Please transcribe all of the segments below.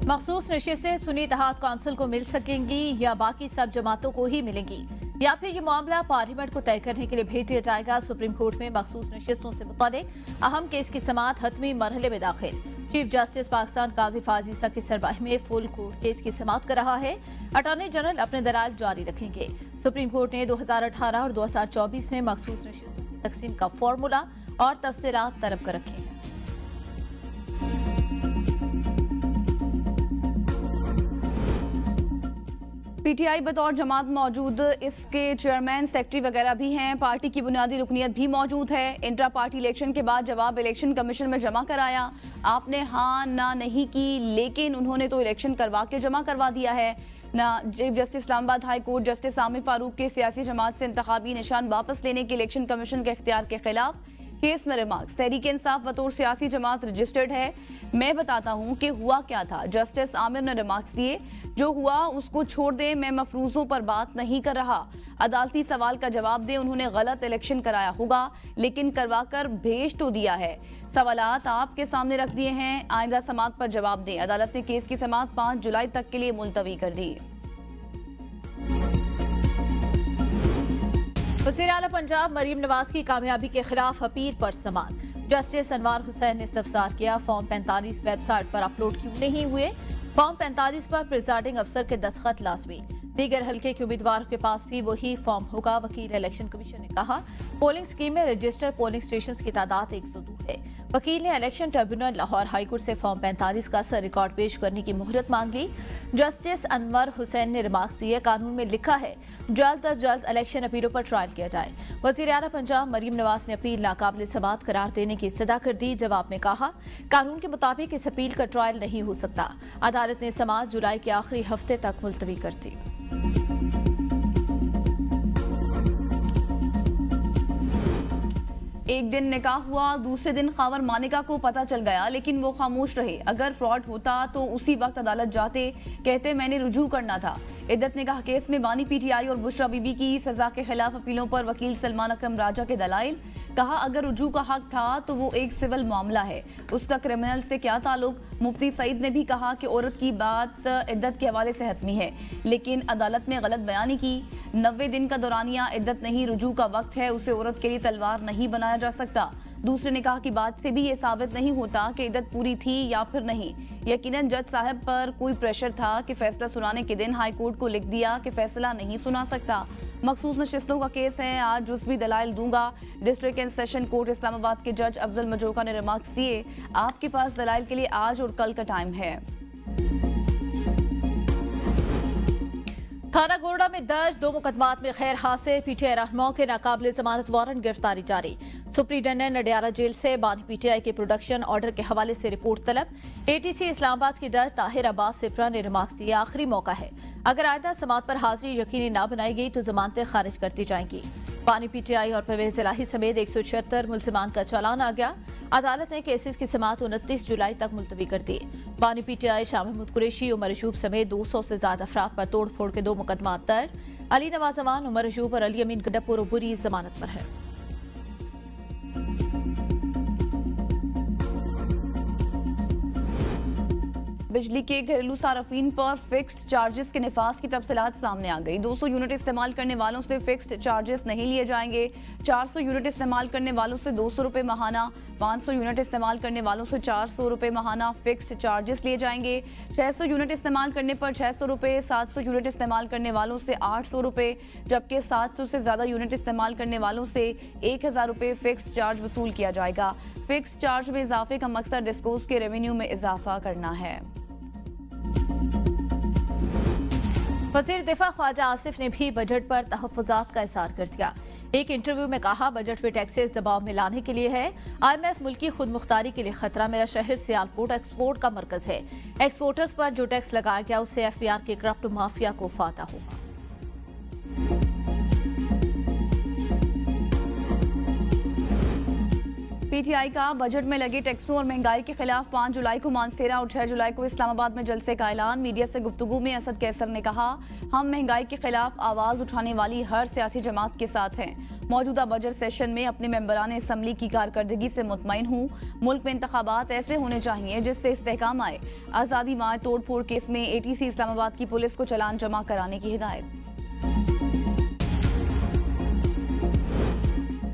मखसूस नशिस्तें सुन्नी इत्तेहाद कौंसिल को मिल सकेंगी या बाकी सब जमातों को ही मिलेंगी, या फिर ये मामला पार्लियामेंट को तय करने के लिए भेज दिया जाएगा। सुप्रीम कोर्ट में मखसूस नशिस्तों से मुताल्लिक अहम केस की समाअत हतमी मरहले में दाखिल। चीफ जस्टिस पाकिस्तान काजी फाज ईसा की सरबराही में फुल कोर्ट केस की समाअत कर रहा है। अटॉर्नी जनरल अपने दलाइल जारी रखेंगे। सुप्रीम कोर्ट ने 2018 और 2024 में मखसूस नशिस्तों की तकसीम का फॉर्मूला और तफसीलात तलब कर रखे हैं। पीटीआई बतौर जमात मौजूद, इसके चेयरमैन सेक्रेटरी वगैरह भी हैं। पार्टी की बुनियादी रुकनियत भी मौजूद है। इंट्रा पार्टी इलेक्शन के बाद जवाब इलेक्शन कमीशन में जमा कराया। आपने हाँ ना नहीं की, लेकिन उन्होंने तो इलेक्शन करवा के जमा करवा दिया है ना। Chief justice Islamabad high court justice Aamir Farooq के सियासी जमात से इंतखाबी निशान वापस लेने के इलेक्शन कमीशन के इख्तियार के खिलाफ केस में रिमार्क्स। तहरीक इंसाफ बतौर सियासी जमात रजिस्टर्ड है। मैं बताता हूं कि हुआ क्या था। जस्टिस आमिर ने रिमार्क्स दिए, जो हुआ उसको छोड़ दें, मैं मफरूजों पर बात नहीं कर रहा। अदालती सवाल का जवाब दें। उन्होंने गलत इलेक्शन कराया होगा, लेकिन करवाकर भेज तो दिया है। सवालात आपके सामने रख दिए हैं, आइंदा समाअत पर जवाब दें। अदालत ने केस की समाअत 5 जुलाई तक के लिए मुलतवी कर दी। वज़ीर आला पंजाब मरीम नवाज की कामयाबी के खिलाफ अपील पर समाअत। जस्टिस अनवार हुसैन ने इस्तफसार किया, फॉर्म 45 वेबसाइट पर अपलोड क्यों नहीं हुए। फॉर्म 45 पर प्रिजाइडिंग अफसर के दस्तखत लाजमी। दीगर हल्के के उम्मीदवारों के पास भी वही फॉर्म होगा। वकील इलेक्शन कमीशन ने कहा, पोलिंग स्कीम में रजिस्टर्ड पोलिंग स्टेशन की तादाद 102 है। वकील ने इलेक्शन ट्रिब्यूनल लाहौर हाईकोर्ट से फॉर्म 45 का सर रिकॉर्ड पेश करने की मुहलत मांग ली। जस्टिस अनवर हुसैन ने रिमार्क्स दिए, कानून में लिखा है जल्द अज जल्द इलेक्शन अपीलों पर ट्रायल किया जाए। वज़ीर आला पंजाब मरीम नवाज ने अपील नाकाबिल समाअत करार देने की इस्तदा कर दी। जवाब में कहा, कानून के मुताबिक इस अपील का ट्रायल नहीं हो सकता। अदालत ने समाअत जुलाई के आखिरी हफ्ते तक मुलतवी कर दी। एक दिन निकाह हुआ, दूसरे दिन खावर मानिका को पता चल गया, लेकिन वो खामोश रहे। अगर फ्रॉड होता तो उसी वक्त अदालत जाते, कहते मैंने रुजू करना था। इद्दत निकाह केस में बानी पीटीआई और बुशरा बीबी की सजा के खिलाफ अपीलों पर वकील सलमान अकरम राजा के दलाइल। कहा, अगर रुजू का हक था तो वो एक सिविल मामला है, उसका क्रिमिनल से क्या ताल्लुक। मुफ्ती सईद ने भी कहा कि औरत की बात इद्दत के हवाले से हतमी है, लेकिन अदालत में गलत बयानी की। 90 दिन का दौरानिया इद्दत नहीं, रुजू का वक्त है, उसे औरत के लिए तलवार नहीं बनाया जा सकता। दूसरे निकाह की बात से भी ये साबित नहीं होता कि इद्दत पूरी थी या फिर नहीं। यकीनन जज साहब पर कोई प्रेशर था कि फैसला सुनाने के दिन हाई कोर्ट को लिख दिया कि फैसला नहीं सुना सकता। मखसूस नशिस्तों का केस है, आज जुज़वी दलाइल दूंगा। District and session court Islamabad के जज अफजल मजोका ने रिमार्क्स दिए, आपके पास दलाइल के लिए आज और कल का टाइम है। थाना गोरडा में दर्ज 2 मुकदमात में खैर हासिल। पीटीआई रहनुमाओं के नाकाबिल जमानत वारंट गिरफ्तारी जारी। सुप्रीटेंडेंट नडियाला जेल से बानी पीटीआई के प्रोडक्शन ऑर्डर के हवाले से रिपोर्ट तलब। एटीसी इस्लामाबाद के जज ताहिर अब्बास सिप्रा ने रिमार्क्स दिए, आखिरी मौका है, अगर आइंदा समाअत पर हाजिरी यकीनी न बनाई गई तो जमानतें खारिज कर दी जाएंगी। बानी पीटीआई और परवेज इलाही समेत 176 मुलजिमान का चालान आ गया। अदालत ने केसेस की समाअत 29 जुलाई तक मुलतवी कर दी। बानी पीटीआई शाह महमूद कुरैशी, उमर अशूब समेत 200 से ज्यादा अफराद पर तोड़ फोड़ के 2 मुकदमात दर्ज। अली नवाज अमान, उमर अशूब और अली अमीन गड्डपुर बुरी जमानत पर है। बिजली के घरेलू सार्फिन पर फिक्स्ड चार्जेस के निफाज की तफसीलात सामने आ गई। 200 यूनिट इस्तेमाल करने वालों से फिक्स्ड चार्जेस नहीं लिए जाएंगे। 400 यूनिट इस्तेमाल करने वालों से 200 रुपये माहाना, 500 यूनिट इस्तेमाल करने वालों से 400 रुपये माहाना फिक्स्ड चार्जेस लिए जाएंगे। 600 यूनिट इस्तेमाल करने पर 600 रुपये, 700 यूनिट इस्तेमाल करने वालों से 800 रुपये, जबकि 700 से ज़्यादा यूनिट इस्तेमाल करने वालों से 1000 रुपये फिक्स्ड चार्ज वसूल किया जाएगा। फिक्स्ड चार्ज में इजाफे का मकसद डिस्कोस के रेवेन्यू में इजाफा करना है। वज़ीर दिफा ख्वाजा आसिफ ने भी बजट पर तहफ़्फ़ुज़ात का इज़हार कर दिया। एक इंटरव्यू में कहा, बजट में टैक्सेस दबाव में लाने के लिए है। IMF मुल्की खुद मुख्तारी के लिए खतरा। मेरा शहर सियालकोट एक्सपोर्ट का मरकज है। एक्सपोर्टर्स पर जो टैक्स लगाया गया उससे FBR के करप्ट माफिया को फायदा होगा। पीटीआई का बजट में लगे टैक्सों और महंगाई के खिलाफ 5 जुलाई को मानसेरा और 6 जुलाई को इस्लामाबाद में जलसे का ऐलान। मीडिया से गुफ्तगू में असद कैसर ने कहा, हम महंगाई के खिलाफ आवाज उठाने वाली हर सियासी जमात के साथ हैं। मौजूदा बजट सेशन में अपने मेंबरान असम्बली की कारकर्दगी से मुतमईन हूँ। मुल्क में इंतखाबात ऐसे होने चाहिए जिससे इस्तेहकाम आए। आज़ादी माह तोड़ फोड़ केस में एटीसी इस्लामाबाद की पुलिस को चालान जमा कराने की हिदायत।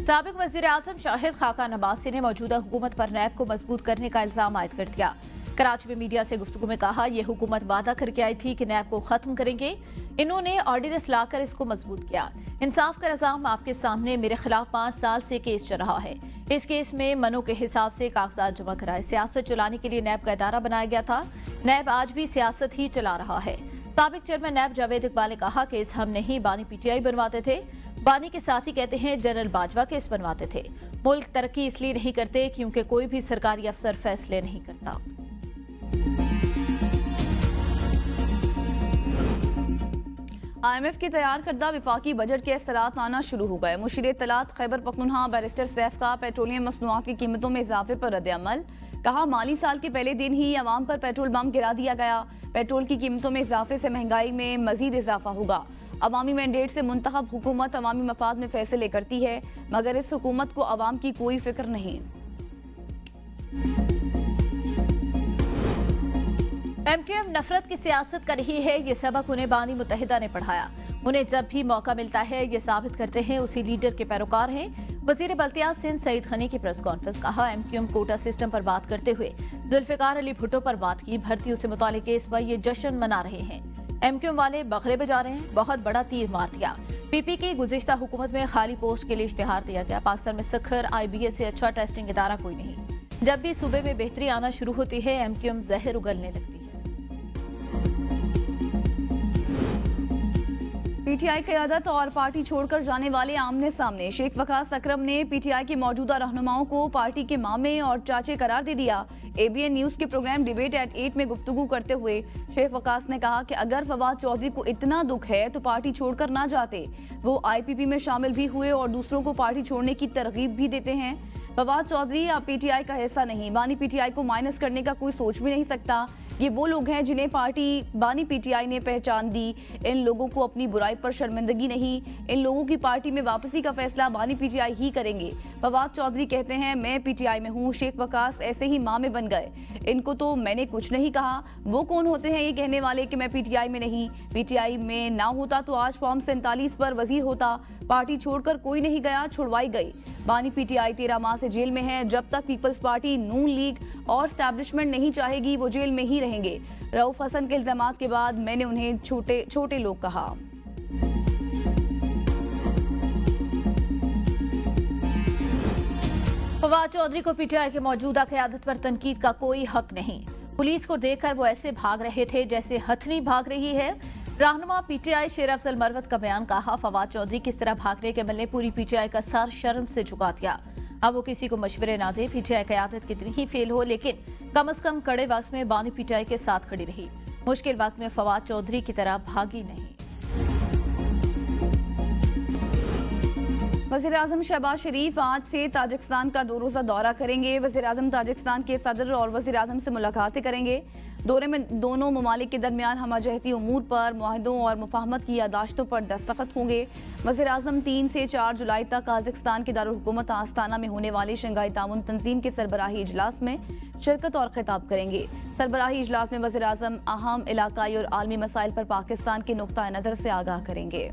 साबिक वज़ीर आज़म शाहिद खाकान अब्बासी ने मौजूदा हुकूमत पर नैब को मजबूत करने का इल्जाम आयद कर दिया। कराची में मीडिया से गुफ्तगू में कहा, यह हुकूमत वादा करके आई थी कि नैब को खत्म करेंगे, इन्होंने ऑर्डिनेंस लाकर इसको मजबूत किया। इंसाफ का निज़ाम आपके सामने, मेरे खिलाफ 5 साल से केस चल रहा है। इस केस में मनों के हिसाब से कागजात जमा कराए। सियासत चलाने के लिए नैब का इदारा बनाया गया था। नैब आज भी सियासत ही चला रहा है। साबिक चेयरमैन नैब जावेद इकबाल ने कहा, केस हम नहीं बानी पीटीआई बनवाते थे। बानी के साथ ही कहते हैं जनरल बाजवा केस बनवाते थे। मुल्क तरक्की इसलिए नहीं करते क्योंकि कोई भी सरकारी अफसर फैसले नहीं करता। IMF के तैयार करदा विफाकी बजट के असरात आना शुरू हो गए। मुशीर इत्तलात खैबर पख्तूनख्वा बैरिस्टर सैफ का पेट्रोलियम मसनूआत की कीमतों में इजाफे पर रद्द-ए-अमल। कहा, माली साल के पहले दिन ही अवाम पर पेट्रोल बम गिरा दिया गया। पेट्रोल की कीमतों में इजाफे से महंगाई में मजीद इजाफा होगा। अवामी मैंडेट से मुंतखब हुकूमत अवामी मफाद में फैसले करती है, मगर इस हुकूमत को अवाम की कोई फिक्र नहीं। MQM नफरत की सियासत कर रही है, ये सबक उन्हें बानी मुत्तहिदा ने पढ़ाया। उन्हें जब भी मौका मिलता है ये साबित करते हैं उसी लीडर के पैरोकार हैं। वजीर बल्तियात सिंध सईद खनी की प्रेस कॉन्फ्रेंस। कहा, MQM कोटा सिस्टम पर बात करते हुए जुल्फिकार अली भुट्टो पर बात की। भर्तियों से मुतालिक केस पर ये जश्न मना रहे हैं। MQM वाले बखरे बजा रहे हैं, बहुत बड़ा तीर मार दिया। PP की गुज़िश्ता हुकूमत में खाली पोस्ट के लिए इश्तिहार दिया गया। पाकिस्तान में सखर IBS से अच्छा टेस्टिंग इदारा कोई नहीं। जब भी सूबे में बेहतरी आना शुरू होती है MQM जहर उगलने लगती है। पीटीआई क़यादत और पार्टी छोड़कर जाने वाले आमने सामने। शेख वकास अकरम ने पीटीआई के मौजूदा रहनुमाओं को पार्टी के मामे और चाचे करार दे दिया। ABN न्यूज के प्रोग्राम डिबेट एट 8 में गुफ्तगू करते हुए शेख वकास ने कहा कि अगर फवाद चौधरी को इतना दुख है तो पार्टी छोड़कर ना जाते। वो IPP में शामिल भी हुए और दूसरों को पार्टी छोड़ने की तरगीब भी देते हैं। फवाद चौधरी अब पीटीआई का हिस्सा नहीं। बानी पीटीआई को माइनस करने का कोई सोच भी नहीं सकता। ये वो लोग हैं जिन्हें पार्टी बानी पीटीआई ने पहचान दी। इन लोगों को अपनी बुराई पर शर्मिंदगी नहीं। इन लोगों की पार्टी में वापसी का फैसला बानी पीटीआई ही करेंगे। फवाद चौधरी कहते हैं, मैं पीटीआई में हूँ। शेख वकास ऐसे ही मामे बन गए। इनको तो मैंने कुछ नहीं कहा। वो कौन होते हैं ये कहने वाले कि मैं पीटीआई में नहीं? पीटीआई में ना होता तो आज फॉर्म 47 पर वजीर होता। पार्टी छोड़कर कोई नहीं गया, छुड़वाई गई। बानी पीटीआई 13 माह से जेल में है। जब तक पीपल्स पार्टी, नून लीग और एस्टैब्लिशमेंट नहीं चाहेगी वो जेल में ही रहेंगे। रऊफ हसन के इल्जामात के बाद मैंने उन्हें छोटे लोग कहा। फवाद चौधरी को पीटीआई के मौजूदा क़यादत पर तनकीद का कोई हक नहीं। पुलिस को देखकर वो ऐसे भाग रहे थे जैसे हथनी भाग रही है। रहनुमा पीटीआई शेर अफजल मरवत का बयान। कहा, फवाद चौधरी किस तरह भागने के अमल ने पूरी पीटीआई का सर शर्म से झुका दिया। अब वो किसी को मशवरे ना दे। पीटीआई क़यादत कितनी ही फेल हो, लेकिन कम से कम कड़े वक्त में बानी पीटीआई के साथ खड़ी रही। मुश्किल वक्त में फवाद चौधरी की तरह भागी नहीं। वज़ीर आज़म शहबाज शरीफ आज से ताजिकिस्तान का 2 रोज़ा दौरा करेंगे। वज़ीर आज़म ताजिकिस्तान के सदर और वज़ीर आज़म से मुलाकातें करेंगे। दौरे में दोनों ममालिक के दरमियान हमाजहती उमूर पर, मुआहदों और मुफाहमत की यादाश्तों पर दस्तखत होंगे। वज़ीर आज़म 3 से 4 जुलाई तक काज़ाकिस्तान के दारुल हुकूमत आस्ताना में होने वाले शंघाई ताउन तंजीम के सरबराही इजलास में शिरकत और खिताब करेंगे। सरबराही इजलास में वज़ीर आज़म अहम इलाकाई और आलमी मसाइल पर पाकिस्तान के नुक्ता नज़र से आगाह करेंगे।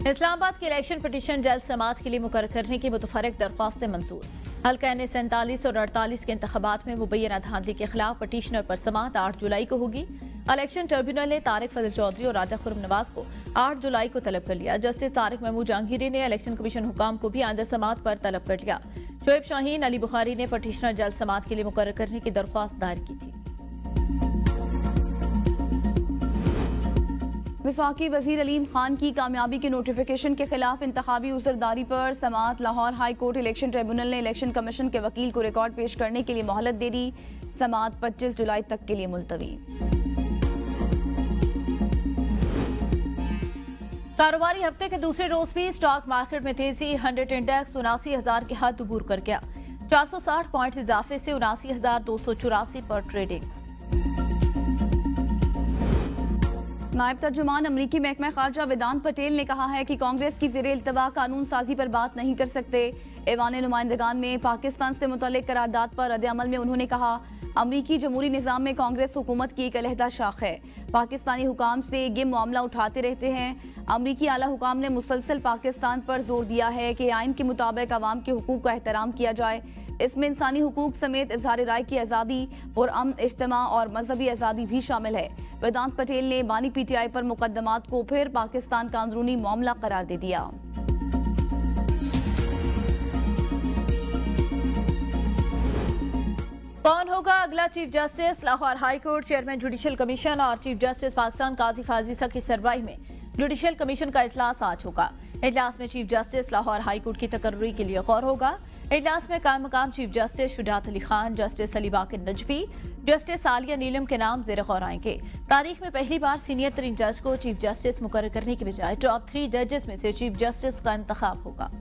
इस्लामाबाद की इलेक्शन पिटीशन जल्द समाअत के लिए मुकर्रर करने की मुतफर्रिक दरख्वास्तें मंजूर। हल्का N 47 और 48 के इंतखाबात में मुबैना धांधली के खिलाफ पिटीशनर पर समाअत 8 जुलाई को होगी। इलेक्शन ट्रिब्यूनल ने तारिक फजल चौधरी और राजा खुर्रम नवाज को 8 जुलाई को तलब कर लिया। जस्टिस तारिक महमूद जहांगीरी ने इलेक्शन कमीशन हुकाम को भी आइंदा समाअत पर तलब कर लिया। शोएब शाहीन, अली बुखारी ने पिटीशनर जल्द समाअत के लिए मुकर्रर करने की दरख्वास्त दायर की थी। वफाकी वजीर अलीम खान की कामयाबी के नोटिफिकेशन के खिलाफ इंतखाबी उज़रदारी पर समाअत। Lahore high court election tribunal ने इलेक्शन कमीशन के वकील को रिकॉर्ड पेश करने के लिए मोहलत दे दी। समाअत 25 जुलाई तक के लिए मुलतवी। कारोबारी हफ्ते के दूसरे रोज भी स्टॉक मार्केट में तेजी। 100 इंडेक्स 79,000 के हद अबूर कर गया। 460 पॉइंट इजाफे से 79,284 पर ट्रेडिंग। नायब तर्जुमान अमरीकी महकमा खारजा वेदांत पटेल ने कहा है कि कांग्रेस की ज़ेरे इल्तवा कानून साजी पर बात नहीं कर सकते। ऐवान नुमाइंदगान में पाकिस्तान से मुतल्लिक करारदाद पर रद्द-ए-अमल में उन्होंने कहा, अमरीकी जमहूरी निज़ाम में कांग्रेस हुकूमत की एक अलहदा शाख है। पाकिस्तानी हुकाम से ये मामला उठाते रहते हैं। अमरीकी आला हुकाम ने मुसलसल पाकिस्तान पर जोर दिया है कि आइन के मुताबिक अवाम के हुकूक का एहतराम किया जाए। इसमें इंसानी हुकूक समेत इजहार राय की आज़ादी और अमन, इज्तिमा और मजहबी आज़ादी भी शामिल है। वेदांत पटेल ने बानी पीटीआई पर मुकदमात को फिर पाकिस्तान का अंदरूनी मामला करार दे दिया। कौन होगा अगला chief justice? Lahore high court chairman judicial commission और चीफ जस्टिस पाकिस्तान काजी फाजीसा की सरबराही में जुडिशल कमीशन का इजलास आज होगा। इजलास में chief justice Lahore high court की तकर्री के लिए गौर होगा। इजलास में कायम मकाम chief justice Shujaat Ali Khan, justice Ali Baqar Najafi, justice Aalia Neelam के नाम ज़ेर गौर आएंगे। तारीख में पहली बार सीनियर तरीन जज को चीफ जस्टिस मुकर्रर करने के बजाय टॉप 3 जजेस में से चीफ जस्टिस का इंतखाब होगा।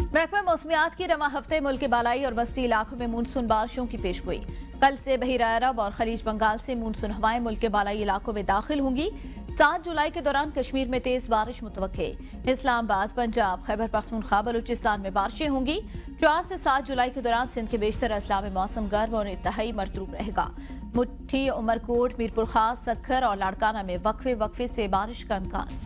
महकमा मौसमियात की रवा हफ्ते मुल्क के बालाई और वस्ती इलाकों में मानसून बारिशों की पेशगोई। कल से बहिरा अरब और खलीज बंगाल से मानसून हवाएं मुल्क के बालाई इलाकों में दाखिल होंगी। 7 जुलाई के दौरान कश्मीर में तेज बारिश मुतवक्के। इस्लामाबाद, पंजाब, खैबर पख्तूनख्वा, बलूचिस्तान में बारिशें होंगी। 4 से 7 जुलाई के दौरान सिंध के बेशतर अजला में मौसम गर्म और इंतहाई मरतूब रहेगा। मुट्ठी, उमरकोट, मीरपुर खास, सक्खर और लाड़काना में वक्फे वक्फे से बारिश का इम्कान।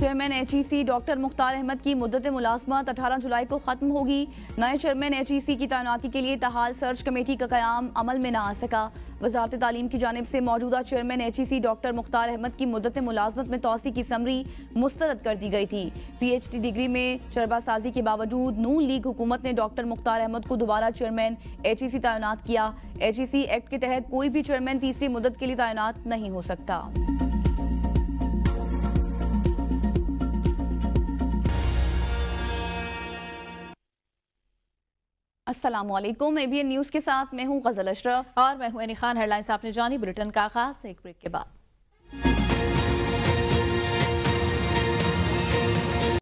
Chairman HEC doctor Mukhtar Ahmed की मुद्दत मुलाजमत 18 जुलाई को खत्म होगी। नए चेयरमैन एचईसी की तैनाती के लिए ताहाल सर्च कमेटी का क़याम अमल में न आ सका। वजारत तालीम की जानिब से मौजूदा chairman HEC doctor Mukhtar Ahmed की मुद्दत मुलाजमत में तौसी की समरी मुस्तरद कर दी गई थी। पीएचडी डिग्री में चरबासाजी के बावजूद नून लीग हुकूमत ने डॉक्टर मुख्तार अहमद को दोबारा चेयरमैन एचईसी तैनात किया। एचईसी एक्ट के तहत कोई भी चेयरमैन तीसरी मुद्दत के लिए तैनात नहीं हो सकता। अस्सलामुअलैकुम, एबीएन न्यूज़ के साथ मैं हूं गजल अशरफ और मैं हूं एनी खान। हेडलाइंस आपने जानी। बुलेटिन का आगाज एक ब्रेक के बाद।